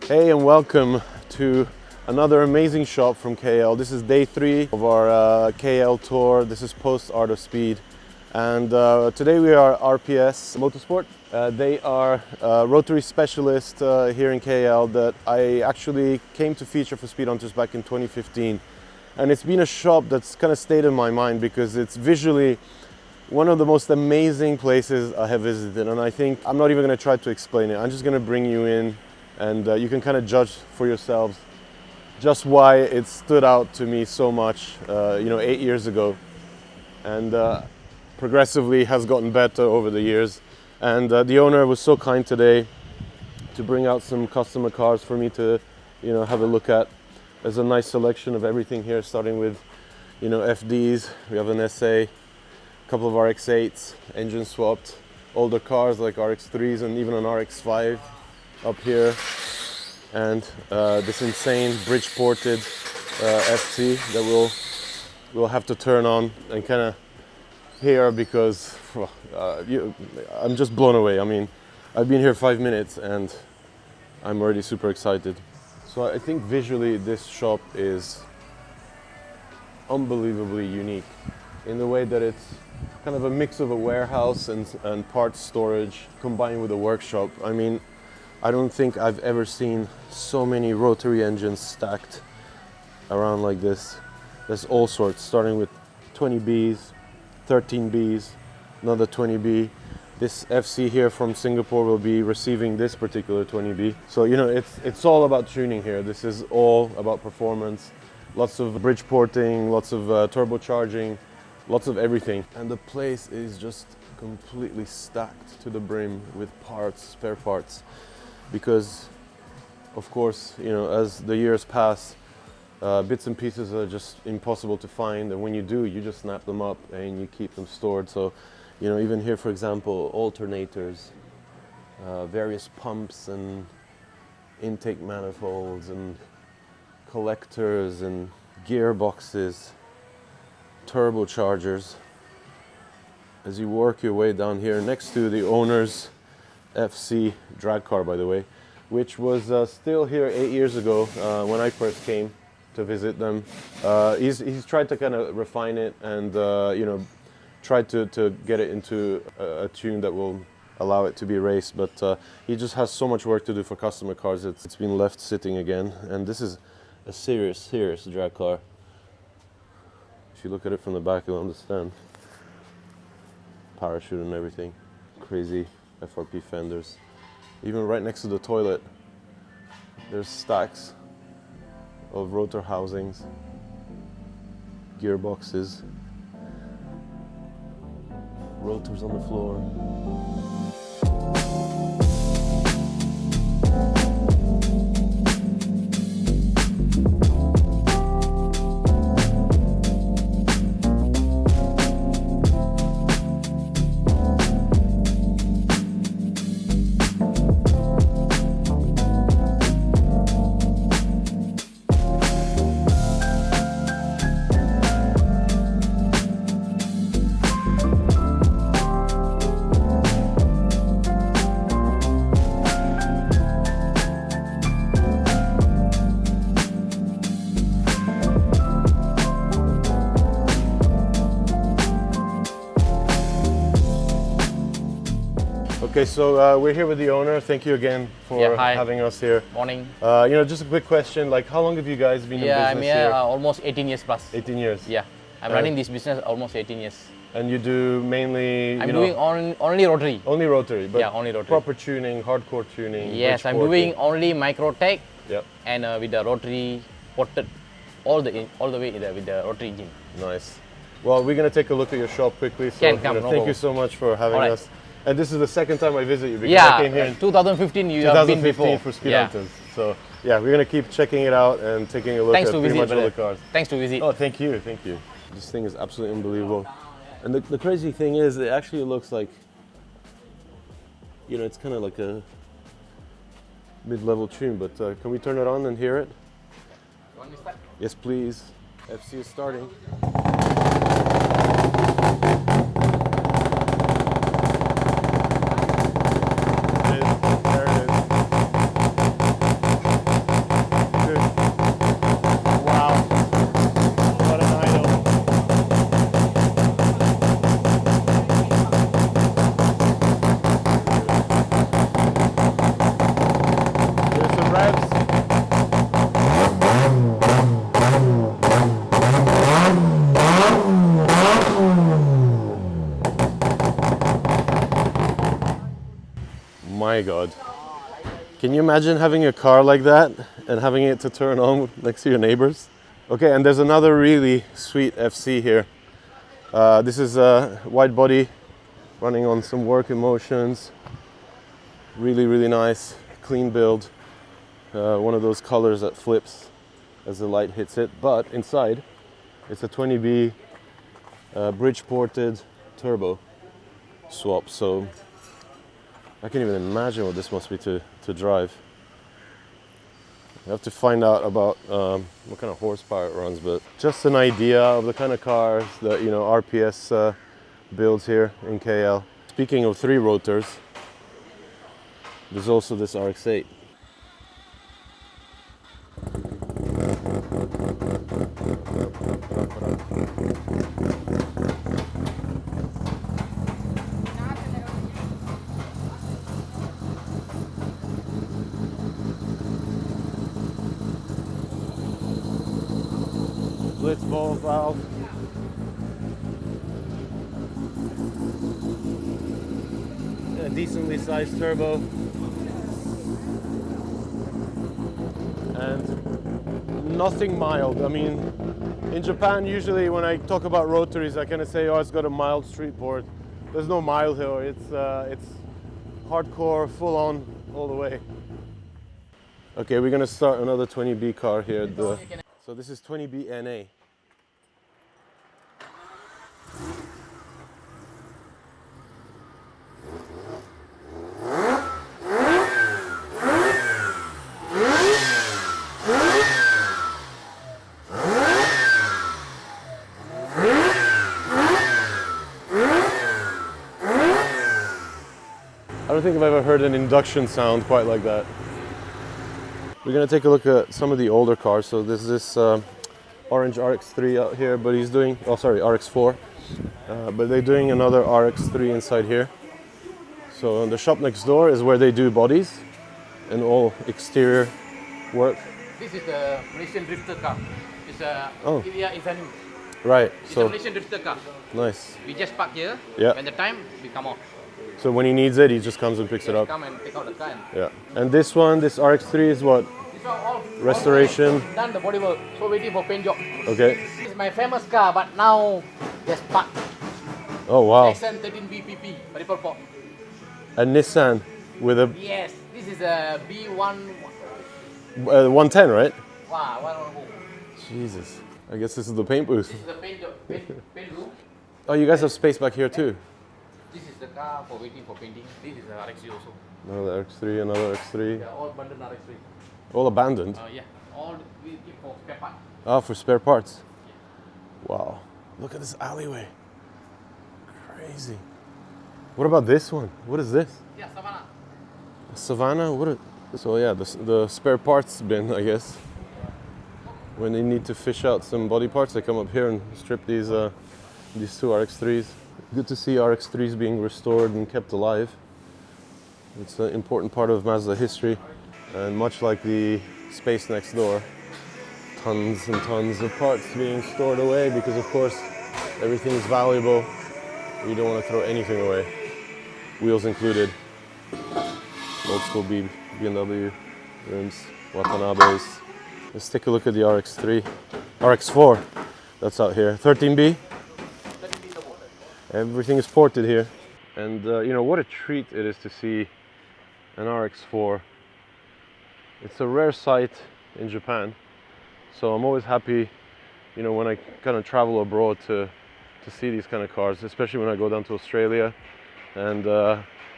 Hey, and welcome to another amazing shop from KL. This is day 3 of our KL tour. This is post Art of Speed. And today we are RPS Motorsport. They are Rotary specialist here in KL that I actually came to feature for Speedhunters back in 2015. And it's been a shop that's kind of stayed in my mind because it's visually one of the most amazing places I have visited. And I think I'm not even going to try to explain it. I'm just going to bring you in and you can kind of judge for yourselves just why it stood out to me so much, 8 years ago. And progressively has gotten better over the years. And the owner was so kind today to bring out some customer cars for me to, have a look at. There's a nice selection of everything here, starting with, FDs. We have an SA, a couple of RX-8s, engine swapped, older cars like RX-3s and even an RX-5 up here. And this insane bridge-ported FC that we'll have to turn on and kind of here because I'm just blown away. I mean, I've been here 5 minutes and I'm already super excited. So I think visually this shop is unbelievably unique in the way that it's kind of a mix of a warehouse and parts storage combined with a workshop. I mean, I don't think I've ever seen so many rotary engines stacked around like this. There's all sorts, starting with 20Bs, 13Bs, another 20B. This FC here from Singapore will be receiving this particular 20B. So, it's all about tuning here. This is all about performance. Lots of bridge porting, lots of turbocharging, lots of everything. And the place is just completely stacked to the brim with parts, spare parts. Because, of course, as the years pass, bits and pieces are just impossible to find, and when you do, you just snap them up and you keep them stored. So, even here, for example, alternators, various pumps and intake manifolds and collectors and gearboxes, turbochargers. As you work your way down here next to the owner's FC drag car, by the way, which was still here 8 years ago when I first came to visit them. He's tried to kind of refine it and tried to get it into a tune that will allow it to be raced, but he just has so much work to do for customer cars. It's been left sitting again, and this is a serious drag car. If you look at it from the back, you'll understand. Parachute and everything. Crazy FRP fenders. Even right next to the toilet, there's stacks of rotor housings, gearboxes, rotors on the floor. Okay, so we're here with the owner. Thank you again for having us here. Morning. Just a quick question, like how long have you guys been in business I'm here almost 18 years plus. 18 years? Yeah, I'm running this business almost 18 years. And you do mainly, I'm doing only rotary. Only rotary, but only rotary. Proper tuning, hardcore tuning. Yes, I'm doing only micro tech. Yep. And with the rotary ported all the way with the rotary engine. Nice. Well, we're going to take a look at your shop quickly. So, thank you so much for having us. And this is the second time I visit you because I came here in 2015. You have been before for Speedhunters. So yeah, we're gonna keep checking it out and taking a look at pretty much all the cars. Thanks to visit. Oh, thank you. This thing is absolutely unbelievable. And the crazy thing is, it actually looks like, it's kind of like a mid-level tune. But can we turn it on and hear it? You want me to start? Yes, please. FC is starting. There it is. My God. Can you imagine having a car like that and having it to turn on next to your neighbors? Okay, and there's another really sweet FC here. This is a wide body running on some work emotions. Really, really nice, clean build. One of those colors that flips as the light hits it. But inside, it's a 20B bridge-ported turbo swap. So I can't even imagine what this must be to drive. I have to find out about what kind of horsepower it runs, but just an idea of the kind of cars that RPS builds here in KL. Speaking of 3 rotors, there's also this RX-8. Blitz ball valve. A decently sized turbo. And nothing mild. I mean, in Japan, usually when I talk about rotaries, I kind of say, oh, it's got a mild street port. There's no mild here. It's hardcore, full on, all the way. Okay, we're gonna start another 20B car here. So this is 20B NA. I don't think I've ever heard an induction sound quite like that. We're gonna take a look at some of the older cars. So there's this orange RX-3 out here, but he's doing, oh sorry, RX-4. But they're doing another RX-3 inside here. So the shop next door is where they do bodies and all exterior work. This is the Malaysian drifter car. It's a it's a new. Right. It's a Malaysian drifter car. Nice. We just park here. Yeah. When the time we come off. So when he needs it, he just comes and picks it up. Come and take out the car. Yeah. And this one, this RX-3 is what? These are all Restoration. Done the body work. So waiting for paint job. Okay. This is my famous car, but now just parked. Oh wow. Nissan 13BPP, triple port. A Nissan with a Yes, this is a B1. 110, right? Wow, 110. Jesus. I guess this is the paint booth. This is the paint room. Oh, you guys have space back here too. This is the car for waiting for painting. This is the RX-3 also. Another X3, another X3. They are all abandoned RX-3. All abandoned? Yeah, all we keep for spare part. Oh, for spare parts. Wow. Look at this alleyway. Crazy. What about this one? What is this? Yeah, Savannah. Savannah? So yeah, the spare parts bin, I guess. When they need to fish out some body parts, they come up here and strip these two RX-3s. Good to see RX-3s being restored and kept alive. It's an important part of Mazda history. And much like the space next door, tons and tons of parts being stored away because, of course, everything is valuable. You don't want to throw anything away, wheels included. Old school BMW rims, Watanabes. Let's take a look at the RX-3, RX-4 that's out here. 13B. Everything is ported here. And what a treat it is to see an RX-4. It's a rare sight in Japan. So I'm always happy, when I kind of travel abroad to see these kind of cars, especially when I go down to Australia. And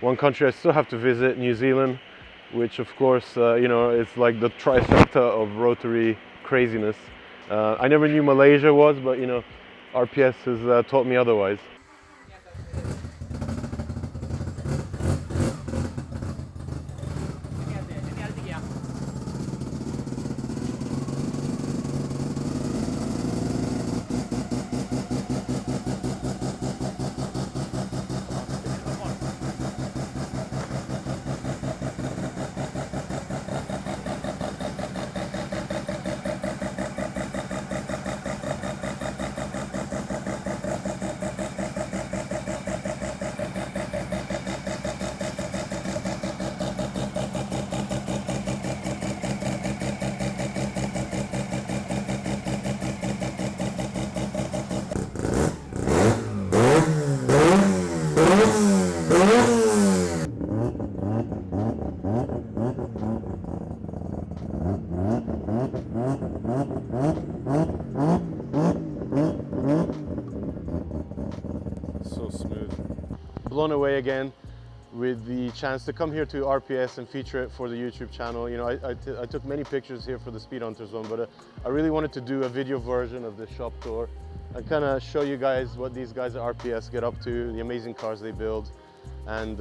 one country I still have to visit, New Zealand, which of course, it's like the trifecta of Rotary craziness. I never knew Malaysia was, but RPS has taught me otherwise. blown away again with the chance to come here to RPS and feature it for the YouTube channel. You know, I took many pictures here for the Speedhunters one, but I really wanted to do a video version of the shop tour and kind of show you guys what these guys at RPS get up to, the amazing cars they build. And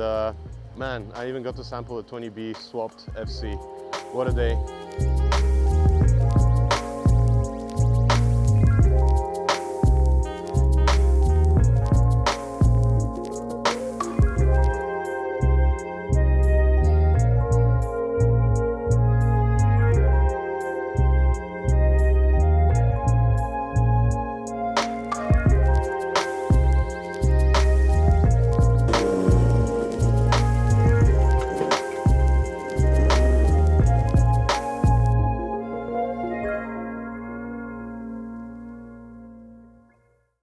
man, I even got to sample a 20B swapped FC. What a day.